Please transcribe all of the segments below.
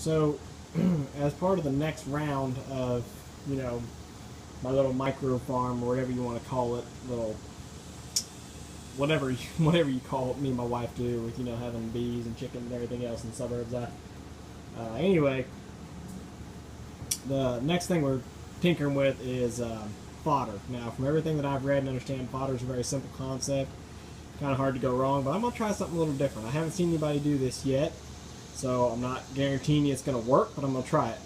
So, as part of the next round of, you know, my little micro farm or whatever you want to call it, little whatever you call it, me and my wife do with, you know, having bees and chickens and everything else in the suburbs. Anyway, the next thing we're tinkering with is fodder. Now, from everything that I've read and understand, fodder is a very simple concept, kind of hard to go wrong, but I'm going to try something a little different. I haven't seen anybody do this yet, so I'm not guaranteeing you it's going to work, but I'm going to try it.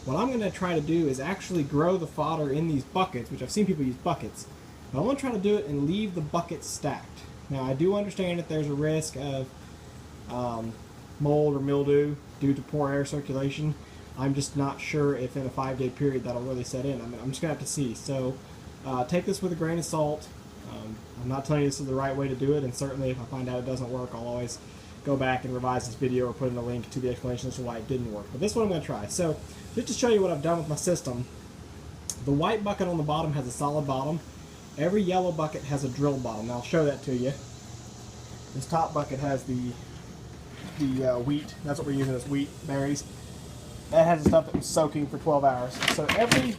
What I'm going to try to do is actually grow the fodder in these buckets, which I've seen people use buckets, but I want to try to do it and leave the buckets stacked. Now, I do understand that there's a risk of mold or mildew due to poor air circulation. I'm just not sure if in a 5-day period that'll really set in. I'm just going to have to see. So take this with a grain of salt. I'm not telling you this is the right way to do it, and certainly if I find out it doesn't work, I'll always go back and revise this video or put in a link to the explanation as to why it didn't work. But this one I'm going to try. So just to show you what I've done with my system, the white bucket on the bottom has a solid bottom. Every yellow bucket has a drilled bottom. Now I'll show that to you. This top bucket has the wheat. That's what we're using as wheat berries. That has the stuff that was soaking for 12 hours. So every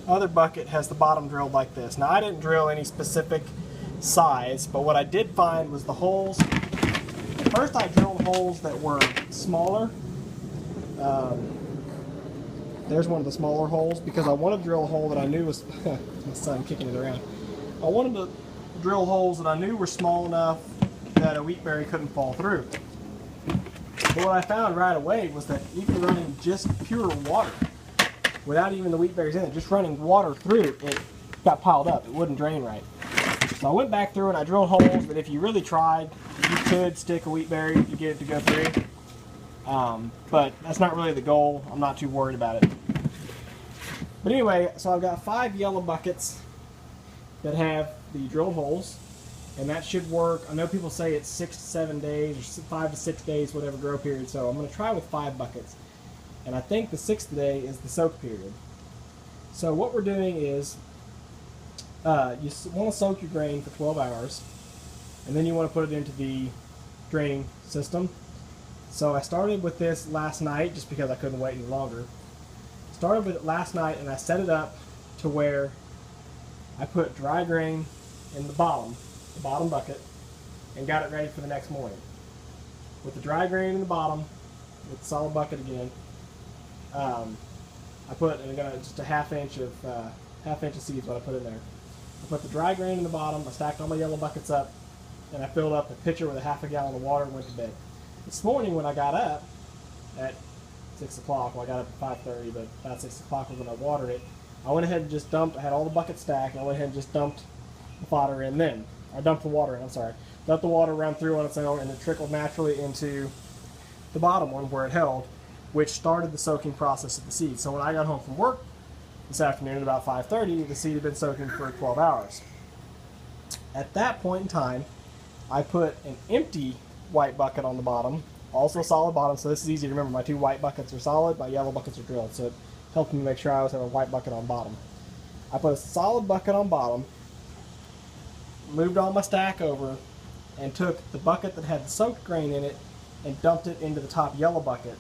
other bucket has the bottom drilled like this. Now I didn't drill any specific size, but what I did find was the holes. At first I drilled holes that were smaller. There's one of the smaller holes because I wanted to drill a hole that I knew was my son kicking it around. I wanted to drill holes that I knew were small enough that a wheat berry couldn't fall through. But what I found right away was that even running just pure water, without even the wheat berries in it, just running water through, it got piled up. It wouldn't drain right. So I went back through and I drilled holes that if you really tried, you could stick a wheat berry to get it to go through. But that's not really the goal. I'm not too worried about it. But anyway, so I've got 5 yellow buckets that have the drilled holes, and that should work. I know people say it's 6 to 7 days or 5 to 6 days, whatever grow period. So I'm going to try with 5 buckets, and I think the 6th day is the soak period. So what we're doing is you want to soak your grain for 12 hours, and then you want to put it into the draining system. So I started with this last night just because I couldn't wait any longer. Started with it last night, and I set it up to where I put dry grain in the bottom bucket, and got it ready for the next morning. With the dry grain in the bottom, with the solid bucket again, I put just a half inch of seeds. What I put in there, I put the dry grain in the bottom. I stacked all my yellow buckets up, and I filled up a pitcher with a half a gallon of water and went to bed. This morning when I got up at 6 o'clock, well I got up at 5:30, but about 6 o'clock was when I watered it, I went ahead and just dumped, I had all the buckets stacked, and I went ahead and just dumped the fodder in then. I dumped the water in, I'm sorry. Let the water run through on its own, and it trickled naturally into the bottom one where it held, which started the soaking process of the seed. So when I got home from work this afternoon at about 5:30, the seed had been soaking for 12 hours. At that point in time, I put an empty white bucket on the bottom, also solid bottom, so this is easy to remember. My 2 white buckets are solid, my yellow buckets are drilled, so it helped me make sure I always have a white bucket on bottom. I put a solid bucket on bottom, moved all my stack over, and took the bucket that had the soaked grain in it and dumped it into the top yellow bucket,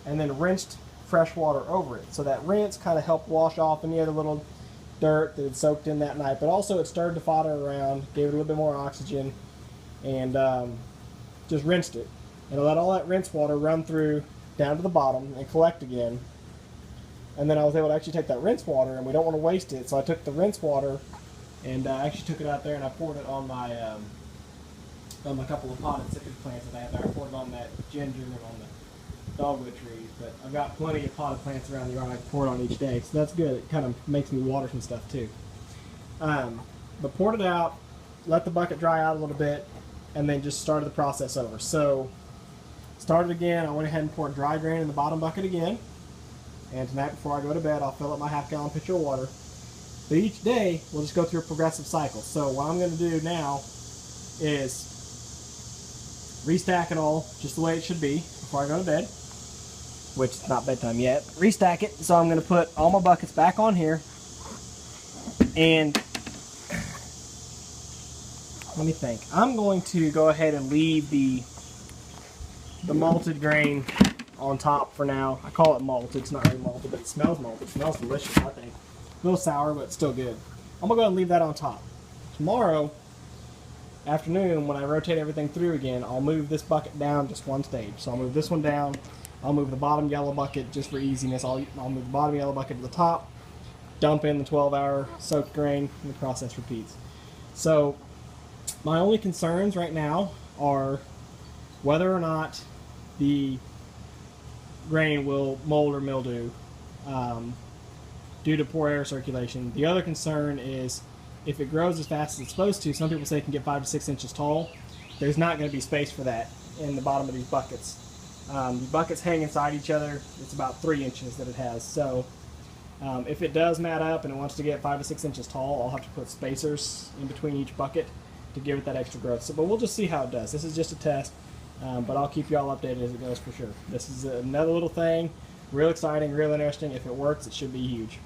and then rinsed fresh water over it. So that rinse kind of helped wash off any other little dirt that had soaked in that night, but also it stirred the fodder around, gave it a little bit more oxygen, and just rinsed it. And I let all that rinse water run through down to the bottom and collect again. And then I was able to actually take that rinse water, and we don't want to waste it, so I took the rinse water and actually took it out there and I poured it on my couple of potted citrus plants that I have there. I poured it on that ginger and on the dogwood trees, but I've got plenty of potted plants around the yard I can pour it on each day, so that's good. It kind of makes me water some stuff too. But poured it out, let the bucket dry out a little bit, and then just started the process over. So started again, I went ahead and poured dry grain in the bottom bucket again, and tonight before I go to bed I'll fill up my half-gallon pitcher of water. But each day we'll just go through a progressive cycle. So what I'm going to do now is restack it all just the way it should be before I go to bed, which is not bedtime yet. Restack it, so I'm going to put all my buckets back on here, and let me think. I'm going to go ahead and leave the malted grain on top for now. I call it malted. It's not really malted, but it smells malted. It smells delicious, I think. A little sour, but still good. I'm going to go ahead and leave that on top. Tomorrow afternoon, when I rotate everything through again, I'll move this bucket down just one stage. So I'll move this one down. I'll move the bottom yellow bucket just for easiness. I'll move the bottom yellow bucket to the top, dump in the 12-hour soaked grain, and the process repeats. So my only concerns right now are whether or not the grain will mold or mildew due to poor air circulation. The other concern is if it grows as fast as it's supposed to, some people say it can get 5 to 6 inches tall. There's not going to be space for that in the bottom of these buckets. The buckets hang inside each other. It's about 3 inches that it has. So if it does mat up and it wants to get 5 to 6 inches tall, I'll have to put spacers in between each bucket to give it that extra growth. So, but we'll just see how it does. This is just a test, but I'll keep you all updated as it goes for sure. This is another little thing, real exciting, real interesting. If it works, it should be huge.